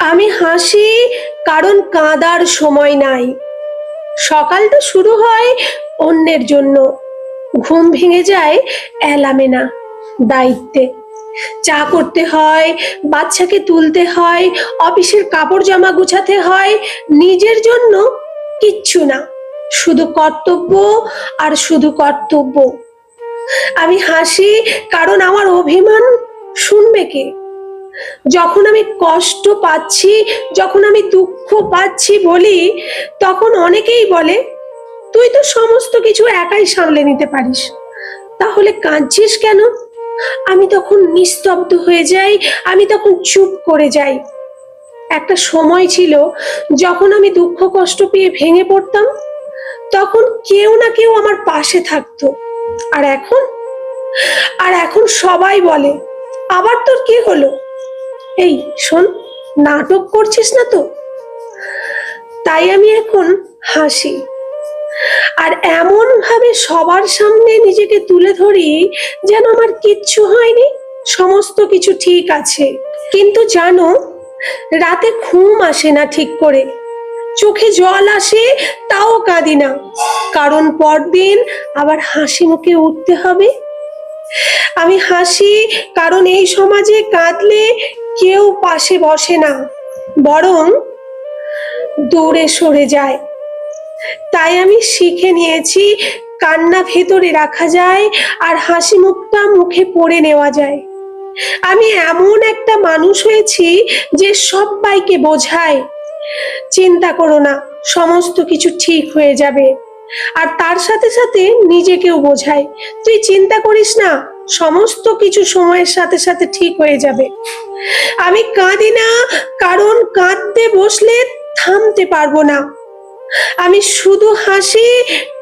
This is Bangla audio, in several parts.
আমি হাসি কারণ কাঁদার সময় নাই। সকালটা শুরু হয় অন্যের জন্য, ঘুম ভেঙে যায় অ্যালার্মে না, দায়িত্বে। চা করতে হয়, বাচ্চাকে তুলতে হয়, অফিসের কাপড় জামা গুছাতে হয়। নিজের জন্য কিচ্ছু না, শুধু কর্তব্য আর শুধু কর্তব্য। আমি হাসি কারণ আমার অভিমান শুনবে কে? যখন আমি কষ্ট পাচ্ছি, যখন আমি দুঃখ পাচ্ছি বলি, তখন অনেকেই বলে তুই তো সমস্ত কিছু একাই সামলে নিতে পারিস, তাহলে কাঁদছিস কেন? আমি তখন নিস্তব্ধ হয়ে যাই, আমি তখন চুপ করে যাই। একটা সময় ছিল যখন আমি দুঃখ কষ্ট পেয়ে ভেঙে পড়তাম, তখন কেউ না কেউ আমার পাশে থাকতো। আর এখন সবাই বলে আবার তোর কি হলো, এই শোন, নাটক করছিস না তো। তাই আমি এখন হাসি, আর এমন ভাবে সবার সামনে নিজেকে তুলে ধরি যেন আমার কিচ্ছু হয়নি, সমস্ত কিছু ঠিক আছে। কিন্তু জানো, রাতে ঘুম আসে না ঠিক করে, চোখে জল আসে, তাও কাঁদি না, কারণ পরদিন আবার হাসি মুখে উঠতে হবে। আমি হাসি কারণ এই সমাজে কাঁদলে কেউ পাশে বসে না, বরং দূরে সরে যায়। তাই আমি শিখে নিয়েছি কান্না ভেতরে রাখা যায় আর হাসি মুখটা মুখে পড়ে নেওয়া যায়। আমি এমন একটা মানুষ হয়েছি যে সবাইকে বোঝায়, চিন্তা করো না, সমস্ত কিছু ঠিক হয়ে যাবে। আর তার সাথে সাথে নিজেকেও বোঝায়, তুই চিন্তা করিস না, সমস্ত কিছু সময়ের সাথে সাথে ঠিক হয়ে যাবে। আমি কাঁদি না কারণ কাঁদতে বসলে থামতে পারবো না। আমি শুধু হাসি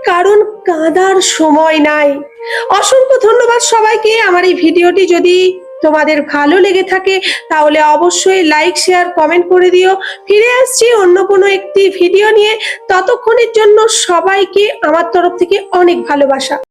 কারণ কাঁদার সময় নাই। অসংখ্য ধন্যবাদ সবাইকে। আমার এই ভিডিওটি যদি তোমাদের ভালো লেগে থাকে তাহলে অবশ্যই লাইক, শেয়ার, কমেন্ট করে দিও। ফিরে আসছি অন্য কোনো একটি ভিডিও নিয়ে। ততক্ষণের জন্য সবাইকে আমার তরফ থেকে অনেক ভালোবাসা।